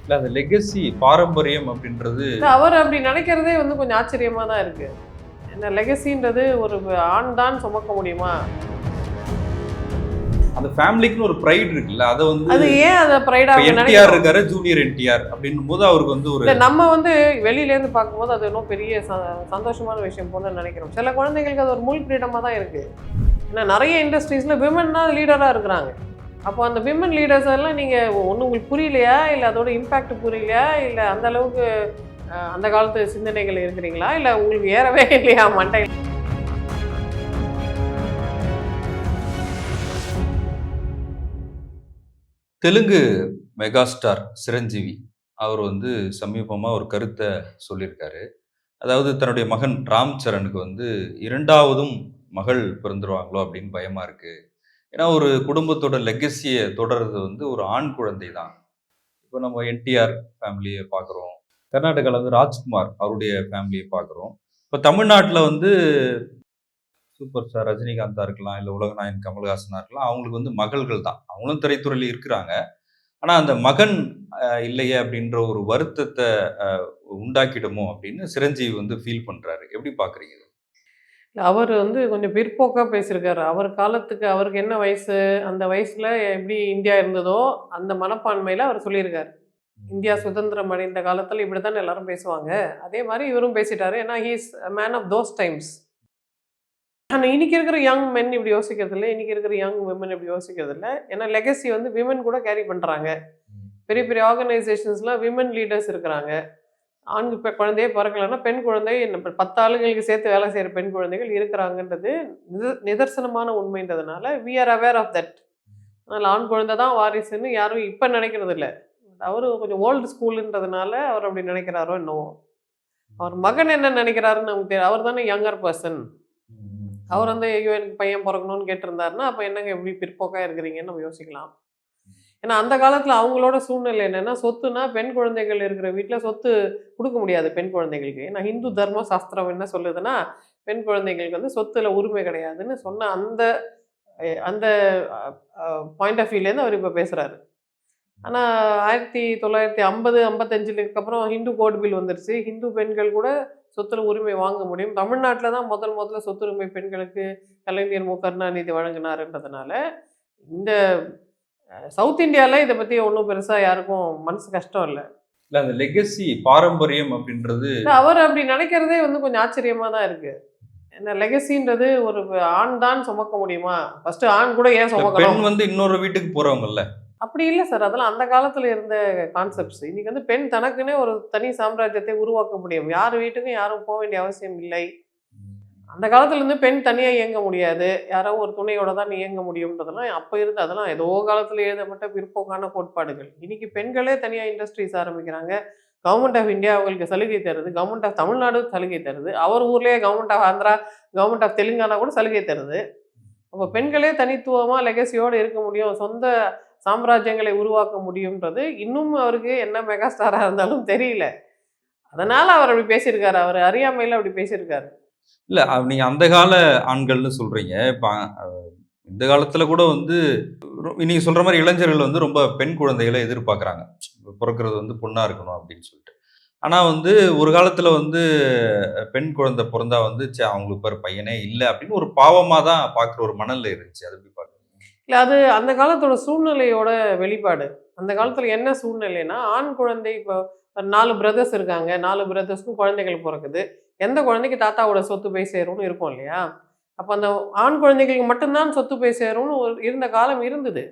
இல்ல அந்த லெகசி பாரம்பரியம் அப்படின்றது அவர் அப்படி நினைக்கிறதே கொஞ்சம் ஆச்சரியமா தான் இருக்கு. என்ன லெகசின்றது ஒரு ஆண் தான் சுமக்க முடியுமா? அந்த ஃபேமிலிக்குன்னு ஒரு பிரைட் இருக்குல்ல, அதை அது ஏன் அதை ப்ரைடா என்டிஆர் நினைக்கிறோம்? இருக்காரு, ஜூனியர் என்டிஆர் அப்படின்னும் போது அவருக்கு ஒரு இல்ல, நம்ம வெளியில இருந்து பார்க்கும்போது அது இன்னும் பெரிய சந்தோஷமான விஷயம் போல நினைக்கிறோம். சில குழந்தைங்களுக்கு அது ஒரு முள் ஃப்ரீடமா தான் இருக்கு. ஏன்னா நிறைய இண்டஸ்ட்ரீஸ்ல விமன் தான் லீடரா இருக்கிறாங்க. அப்போ அந்த விமன் லீடர்ஸ் எல்லாம் நீங்க ஒண்ணு உங்களுக்கு புரியலையா, இல்ல அதோட இம்பாக்ட் புரியலையா, இல்ல அந்த அளவுக்கு அந்த காலத்து சிந்தனைகள் இருக்கிறீங்களா, இல்ல உங்களுக்கு ஏறவே இல்லையா மண்டை? தெலுங்கு மெகாஸ்டார் சிரஞ்சீவி அவர் சமீபமா ஒரு கருத்தை சொல்லியிருக்காரு. அதாவது தன்னுடைய மகன் ராம் சரணுக்கு இரண்டாவதும் மகள் பிறந்துருவாங்களோ அப்படின்னு பயமா இருக்கு. ஏன்னா ஒரு குடும்பத்தோட லெகசியை தொடர்றது ஒரு ஆண் குழந்தை தான். இப்போ நம்ம என்டிஆர் ஃபேமிலியை பார்க்குறோம், கர்நாடகாவில் ராஜ்குமார் அவருடைய ஃபேமிலியை பார்க்குறோம். இப்போ தமிழ்நாட்டில் சூப்பர் ஸ்டார் ரஜினிகாந்தா இருக்கலாம், இல்லை உலகநாயகன் கமல்ஹாசனா இருக்கலாம், அவங்களுக்கு மகள்கள் தான். அவங்களும் திரைத்துறையில் இருக்கிறாங்க. ஆனால் அந்த மகன் இல்லையே அப்படின்ற ஒரு வருத்தத்தை உண்டாக்கிடுமோ அப்படின்னு சிரஞ்சீவி ஃபீல் பண்ணுறாரு. எப்படி பார்க்குறீங்க? அவர் கொஞ்சம் பிற்போக்கா பேசியிருக்காரு. அவர் காலத்துக்கு அவருக்கு என்ன வயசு, அந்த வயசுல எப்படி இந்தியா இருந்ததோ அந்த மனப்பான்மையில அவர் சொல்லியிருக்காரு. இந்தியா சுதந்திரம் அடைந்த காலத்துல இப்படித்தான் எல்லாரும் பேசுவாங்க, அதே மாதிரி இவரும் பேசிட்டாரு. ஏன்னா he is man of those times. ஆனா இன்னைக்கு இருக்கிற யங் மென் இப்படி யோசிக்கிறது இல்லை, இன்னைக்கு இருக்கிற யங் விமன் இப்படி யோசிக்கிறது இல்லை. ஏன்னா லெகசி விமன் கூட கேரி பண்றாங்க. பெரிய பெரிய ஆர்கனைசேஷன்ஸ்ல விமன் லீடர்ஸ் இருக்கிறாங்க. ஆண் குழந்தையே பிறக்கலைன்னா பெண் குழந்தை 10 ஆளுங்களுக்கு சேர்த்து வேலை செய்கிற பெண் குழந்தைகள் இருக்கிறாங்கன்றது நிதர்சனமான உண்மைன்றதுனால we are aware of that. அதனால் ஆண் குழந்தை தான் வாரிசுன்னு யாரும் இப்போ நினைக்கிறது இல்லை. அவர் கொஞ்சம் ஓல்டு ஸ்கூலுன்றதுனால அவர் அப்படி நினைக்கிறாரோ என்னவோ. அவர் மகன் என்ன நினைக்கிறாருன்னு நமக்கு தெரியும். அவர் தானே யங்கர் பர்சன். அவர் ஐயோ எனக்கு பையன் பிறக்கணும்னு கேட்டிருந்தாருன்னா அப்போ என்னங்க எப்படி பிற்போக்காக இருக்கிறீங்கன்னு நம்ம யோசிக்கலாம். ஏன்னா அந்த காலத்தில் அவங்களோட சூழ்நிலை என்னென்னா, சொத்துனா பெண் குழந்தைகள் இருக்கிற வீட்டில் சொத்து கொடுக்க முடியாது பெண் குழந்தைகளுக்கு. ஏன்னா ஹிந்து தர்ம சாஸ்திரம் என்ன சொல்லுதுன்னா, பெண் குழந்தைகளுக்கு சொத்துல உரிமை கிடையாதுன்னு சொன்ன அந்த அந்த பாயிண்ட் ஆஃப் வியூலேருந்து அவர் இப்போ பேசுகிறாரு. ஆனால் 1950 55க்கு அப்புறம் ஹிந்து கோட் பில் வந்துருச்சு. ஹிந்து பெண்கள் கூட சொத்துல உரிமை வாங்க முடியும். தமிழ்நாட்டில் தான் முதல்ல சொத்துரிமை பெண்களுக்கு கலைஞர் மு கருணாநிதி வழங்கினாருன்றதுனால இந்த சவுத் இந்தியாவில் இதை பற்றி ஒன்றும் பெருசாக யாருக்கும் மனசு கஷ்டம் இல்லை. இல்லை அந்த லெகசி பாரம்பரியம் அப்படின்றது அவர் அப்படி நினைக்கிறதே கொஞ்சம் ஆச்சரியமாக தான் இருக்கு. என்ன லெகசின்றது ஒரு ஆண் தான் சுமக்க முடியுமா? ஃபர்ஸ்ட் ஆண் கூட ஏன் சுமக்கணும்? பெண் இன்னொரு வீட்டுக்கு போறவங்கல்ல. அப்படி இல்லை சார், அதெல்லாம் அந்த காலத்தில் இருந்த கான்செப்ட்ஸ். இன்னைக்கு பெண் தனக்குன்னே ஒரு தனி சாம்ராஜ்யத்தை உருவாக்க முடியும். யார் வீட்டுக்கும் யாரும் போக வேண்டிய அவசியம் இல்லை. அந்த காலத்துல பெண் தனியாக இயங்க முடியாது, யாரோ ஒரு துணையோட தான் இயங்க முடியும்ன்றதெல்லாம் அப்போ இருந்து, அதெல்லாம் ஏதோ காலத்தில் எழுதப்பட்ட பிற்போக்கான கோட்பாடுகள். இன்னைக்கு பெண்களே தனியாக இண்டஸ்ட்ரீஸ் ஆரம்பிக்கிறாங்க. கவர்மெண்ட் ஆஃப் இந்தியா அவங்களுக்கு சலுகை தருது, கவர்மெண்ட் ஆஃப் தமிழ்நாடு சலுகை தருது, அவர் ஊர்லேயே government of Andhra, government of Telangana கூட சலுகை தருது. அப்போ பெண்களே தனித்துவமாக லெகசியோடு இருக்க முடியும், சொந்த சாம்ராஜ்யங்களை உருவாக்க முடியும்ன்றது இன்னும் அவருக்கு என்ன மெகாஸ்டாராக இருந்தாலும் தெரியல. அதனால் அவர் அப்படி பேசியிருக்காரு, அவர் அறியாமையில் அப்படி பேசியிருக்காரு. இல்லை நீங்கள் அந்த கால ஆண்கள்னு சொல்கிறீங்க. இப்போ இந்த காலத்தில் கூட நீங்கள் சொல்கிற மாதிரி இளைஞர்கள் ரொம்ப பெண் குழந்தைகளை எதிர்பார்க்குறாங்க. பிறக்கிறது பொண்ணாக இருக்கணும் அப்படின்னு சொல்லிட்டு. ஆனால் ஒரு காலத்தில் பெண் குழந்தை பிறந்தா அவங்களுக்கு பேர் பையனே இல்லை அப்படின்னு ஒரு பாவமாக தான் பார்க்குற ஒரு மனநிலை இருந்துச்சு. அது எப்படி பார்க்குறீங்க? இல்லை, அது அந்த காலத்தோட சூழ்நிலையோட வெளிப்பாடு. அந்த காலத்தில் என்ன சூழ்நிலைன்னா, ஆண் குழந்தை இப்போ 4 பிரதர்ஸ் இருக்காங்க, 4 பிரதர்ஸ்க்கும் குழந்தைகள் பிறக்குது. எந்த குழந்தைக்கு தாத்தாவோட சொத்து போய் சேரும்னு இருக்கும் இல்லையா? அப்போ அந்த ஆண் குழந்தைகளுக்கு மட்டும்தான் சொத்து போய் சேரும்னு இருந்த காலம் இருந்தது.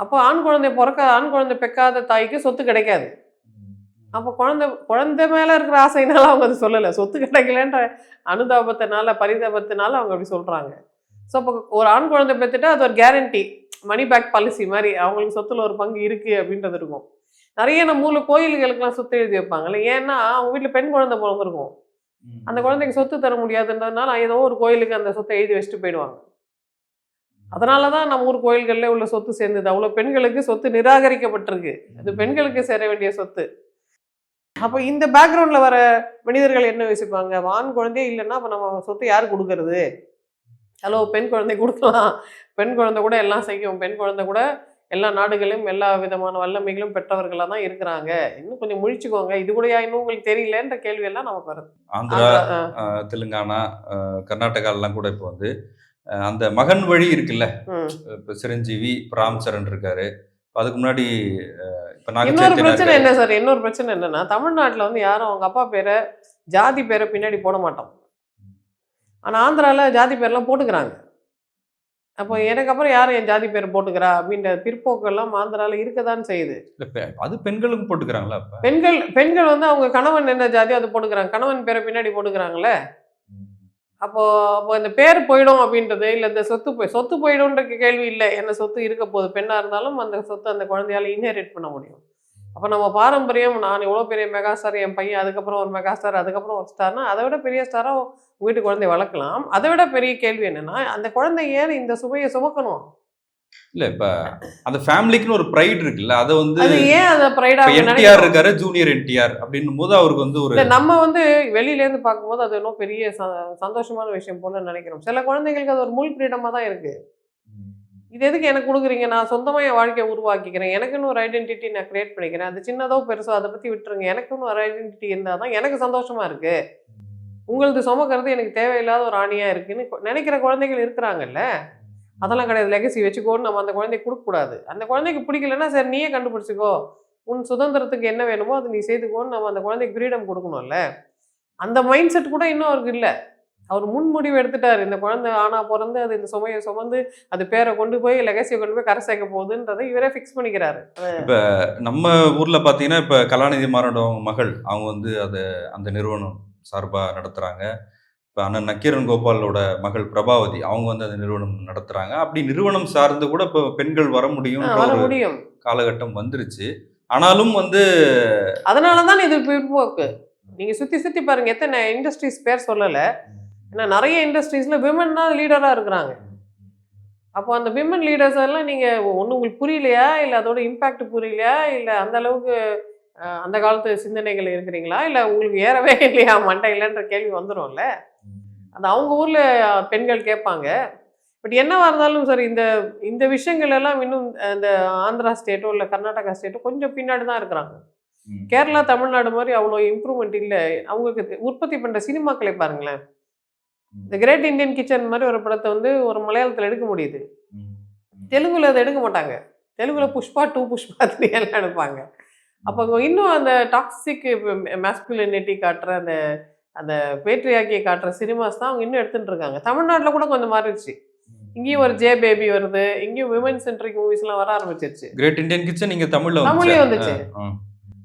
அப்போ ஆண் குழந்தை பெக்காத தாய்க்கு சொத்து கிடைக்காது. அப்போ குழந்தை மேலே இருக்கிற ஆசைனால அவங்க அது சொல்லலை, சொத்து கிடைக்கலன்ற அனுதாபத்தினால பரிதாபத்தினால அவங்க அப்படி சொல்கிறாங்க. ஸோ அப்போ ஒரு ஆண் குழந்தை பெற்றுட்டா அது ஒரு கேரண்டி, மணி பேக் பாலிசி மாதிரி அவங்களுக்கு சொத்துல ஒரு பங்கு இருக்குது அப்படின்றது இருக்கும். நிறைய நம்ம ஊரில் கோயில்களுக்கெல்லாம் சொத்து எழுதி வைப்பாங்கல்ல, ஏன்னா அவங்க வீட்டில் பெண் குழந்தை பிறந்திருக்கும், அந்த குழந்தைக்கு சொத்து தர முடியாதுன்றதுனால ஏதோ ஒரு கோயிலுக்கு அந்த சொத்தை எழுதி வச்சுட்டு போயிடுவாங்க. அதனால தான் நம்ம ஊர் கோயில்களில் உள்ள சொத்து சேர்ந்தது. அவ்வளோ பெண்களுக்கு சொத்து நிராகரிக்கப்பட்டிருக்கு, அது பெண்களுக்கு சேர வேண்டிய சொத்து. அப்போ இந்த பேக்ரவுண்டில் வர மனிதர்கள் என்ன யோசிப்பாங்க, ஆண் குழந்தையே இல்லைன்னா அப்போ நம்ம சொத்து யார் கொடுக்கறது? ஹலோ, பெண் குழந்தை கொடுக்கலாம், பெண் குழந்தை கூட எல்லாம் செய்யும், பெண் குழந்தை கூட எல்லா நாடுகளிலும் எல்லா விதமான வல்லமைகளும் பெற்றவர்களா தான் இருக்கிறாங்க. இன்னும் கொஞ்சம் முழிச்சுக்கோங்க. இது கூடயா இன்னும் உங்களுக்கு தெரியலன்ற கேள்வியெல்லாம் நமக்கு வருது. ஆந்திரா, ஆந்திரா தெலுங்கானா, கர்நாடகாலாம் கூட இப்போ வந்து அந்த மகன் வழி இருக்குல்ல. ம். இப்ப சிரஞ்சீவி, இப்ப ராம் சரண் இருக்காரு. அதுக்கு முன்னாடி இப்ப இன்னொரு நாகச்சைத்தன்யா பிரச்சனை இருக்காரு. என்ன சார்? இன்னொரு பிரச்சனை என்னன்னா, தமிழ்நாட்டுல வந்து யாரும் அவங்க அப்பா பேர, ஜாதி பேர பின்னாடி போட மாட்டோம். ஆனா ஆந்திரால ஜாதி பேர்லாம் போட்டுக்கிறாங்க. அப்போ எனக்கு அப்புறம் யாரு என் ஜாதி பேர் போட்டுக்கிறா? அப்படின்ற பிற்போக்கெல்லாம் ஆந்திரால இருக்கத்தான் செய்யுது. இல்ல அது பெண்களுக்கும் போட்டுக்கிறாங்களா அப்ப? பெண்கள் பெண்கள் வந்து அவங்க கணவன் என்ன ஜாதியோ அது போட்டுக்கிறாங்க. கணவன் பேர பின்னாடி போட்டுக்கிறாங்கல்ல. அப்போ அப்போ இந்த பேர் போயிடும் அப்படின்றது, இல்ல இந்த சொத்து போயிடும்ன்ற கேள்வி இல்ல. என்ன சொத்து இருக்க போகுது. பெண்ணா இருந்தாலும் அந்த சொத்து அந்த குழந்தையால இன்ஹெரிட் பண்ண முடியும். அப்ப நம்ம பாரம்பரியம், நான் இவ்வளோ பெரிய மெகா ஸ்டார், என் பையன் அதுக்கப்புறம் ஒரு மெகா ஸ்டார், அதுக்கப்புறம் ஒரு ஸ்டார்னா, அதை விட பெரிய ஸ்டாரா உங்க வீட்டு குழந்தைய வளர்க்கலாம். அதை விட பெரிய கேள்வி என்னன்னா, அந்த குழந்தை ஏன் இந்த சுமையை சுமக்கணும்? இல்ல இப்ப அந்த ஃபேமிலிக்குன்னு ஒரு பிரைட் இருக்குல்ல. அத வந்து அது ஏன் அதை ப்ரைடா இப்ப அவங்க என்டிஆர் நினைக்கணும்? இருக்காரு, ஜூனியர் என்டிஆர் அப்படின்னும்போது அவருக்கு வந்து ஒரு இல்ல நம்ம வந்து வெளியிலேருந்து பார்க்கும்போது அது இன்னும் பெரிய சந்தோஷமான விஷயம் போல நினைக்கிறோம். சில குழந்தைங்களுக்கு அது ஒரு முள் கிரீடமா தான் இருக்கு. இது எதுக்கு எனக்கு குடுக்குறீங்க? நான் சொந்தமா என் வாழ்க்கைய உருவாக்கிக்கிறேன். எனக்குன்னு ஒரு ஐடென்டிட்டி நான் கிரியேட் பண்ணிக்கிறேன். அது சின்னதோ, பெருசோ அத பத்தி விட்டுருங்க. எனக்குன்னு ஒரு ஐடென்டிட்டி இருந்தா தான் எனக்கு சந்தோஷமா இருக்கு. உங்களது சுமக்கிறது எனக்கு தேவையில்லாத ஒரு ஆணியா இருக்குன்னு நெனைக்கிற குழந்தைகள் இருக்கிறாங்கல்ல. அதெல்லாம் கிடையாது. லெகசி வச்சுக்கோன்னு நம்ம அந்த குழந்தைக்கு குடுக்கக்கூடாது. அந்த குழந்தைக்கு பிடிக்கலன்னா, சரி நீயே கண்டுபிடிச்சுக்கோ. உன் சுதந்திரத்துக்கு என்ன வேணுமோ அத நீ செய்துக்கோன்னு நம்ம அந்த குழந்தைக்கு ஃப்ரீடம் குடுக்கணும்ல. அந்த மைண்ட் செட் கூட இன்னும் அவருக்கு இல்ல. அவர் முன்முடிவு எடுத்துட்டாரு. இந்த குழந்தை ஆணா பொறந்து அது இந்த சுமைய சுமந்து, அது பேர கொண்டு போய் லெகசிய கொண்டு போய் கரை சேர்க்க போகுதுன்றத இவரே ஃபிக்ஸ் பண்ணிக்கிறாரு. இப்ப நம்ம ஊர்ல பார்த்தீங்கன்னா, இப்ப கலாநிதி மாறனோட அவங்க மகள், அவங்க வந்து அந்த நிறுவனம் சார்பா நடத்துறாங்க. இப்ப அண்ணன் நக்கீரன் கோபாலோட மகள் பிரபாவதி, அவங்க வந்து அந்த நிறுவனம் நடத்துறாங்க. அப்படி நிறுவனம் சார்ந்து கூட இப்ப பெண்கள் வர முடியும்ன்ற வர ஒரு முடியும். காலகட்டம் வந்துருச்சு. ஆனாலும் வந்து அதனால தான் இது பிற்போக்கு. நீங்க சுத்தி சுத்தி பாருங்க. எத்தன இண்டஸ்ட்ரீஸ் பேர் சொல்லல. ஏன்னா நெறைய இண்டஸ்ட்ரீஸ்ல விமன் தான் லீடரா இருக்கிறாங்க. அப்போ அந்த விமன் லீடர்ஸ் எல்லாம் நீங்க ஒண்ணு உங்களுக்கு புரியலையா? இல்ல அதோட இம்பாக்ட் புரியலையா? இல்ல அந்த அளவுக்கு அந்த காலத்து சிந்தனைகள் இருக்கிறீங்களா? இல்ல உங்களுக்கு ஏறவே இல்லையா மண்டையிலன்ற கேள்வி வந்துரும்ல. அது அவங்க ஊர்ல பெண்கள் கேட்பாங்க. பட் என்னவா இருந்தாலும் சரி, இந்த இந்த விஷயங்கள் எல்லாம் இன்னும் இந்த ஆந்திரா ஸ்டேட்டோ, இல்ல கர்நாடகா ஸ்டேட்டோ கொஞ்சம் பின்னாடி தான் இருக்கிறாங்க. கேரளா, தமிழ்நாடு மாரி அவ்வளோ இம்ப்ரூவ்மெண்ட் இல்ல. அவங்களுக்கு உற்பத்தி பண்ற சினிமாக்களே பாருங்களேன். இந்த கிரேட் இந்தியன் கிச்சன் மாரி ஒரு படத்த வந்து ஒரு மலையாளத்துல எடுக்க முடியுது. தெலுங்குல அத எடுக்க மாட்டாங்க. தெலுங்குல புஷ்பா 2, புஷ்பா 3 எல்லாம் எடுப்பாங்க. அப்போ இன்னும் அந்த டாக்ஸிக் மாஸ்குலினிட்டி காட்டுற அந்த அந்த பேட்ரியார்கிய காட்டுற சினிமாஸ் தான் அவங்க இன்னும் எடுத்துட்டு இருக்காங்க. தமிழ்நாட்டுல கூட கொஞ்சம் மாறிடுச்சு. இங்கேயும் ஒரு ஜே பேபி வருது. இங்கேயும் விமன் சென்ட்ரிக் மூவிஸ்லாம் வர ஆரம்பிச்சிருச்சு. கிரேட் இண்டியன் கிச்சன் இங்க தமிழ்ல வந்துச்சா? தமிழ்லயும் வந்துச்சு.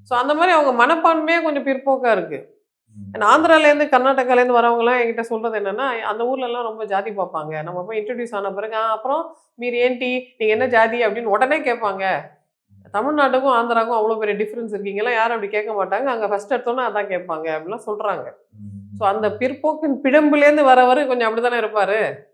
ஸோ அந்த மாரி அவங்க மனப்பான்மையே கொஞ்சம் பிற்போக்கா இருக்கு. ஏன்னா ஆந்திராலேருந்து, கர்நாடகாலேருந்து வரவங்கலாம் என்கிட்ட சொல்றது என்னன்னா, அந்த ஊர்லலாம் ரொம்ப ஜாதி பார்ப்பாங்க. நம்ம போய் இன்ட்ரோடியூஸ் ஆன பிறகு, அப்புறம் "மீர் ஏன்டி? நீங்க என்ன ஜாதி?" அப்படின்னு உடனே கேட்பாங்க. தமிழ்நாட்டுக்கும், ஆந்திராவுக்கும் அவ்வளோ பெரிய டிஃபரன்ஸ் இருக்கு. இங்கலாம் யாரும் அப்படி கேட்க மாட்டாங்க. அங்க ஃபர்ஸ்ட் எடுத்தோனே அதான் கேட்பாங்க அப்படிலாம் சொல்றாங்க. ஸோ அந்த பிற்போக்கின் பிழம்புலேருந்து வரவரு கொஞ்சம் அப்படித்தானே இருப்பாரு.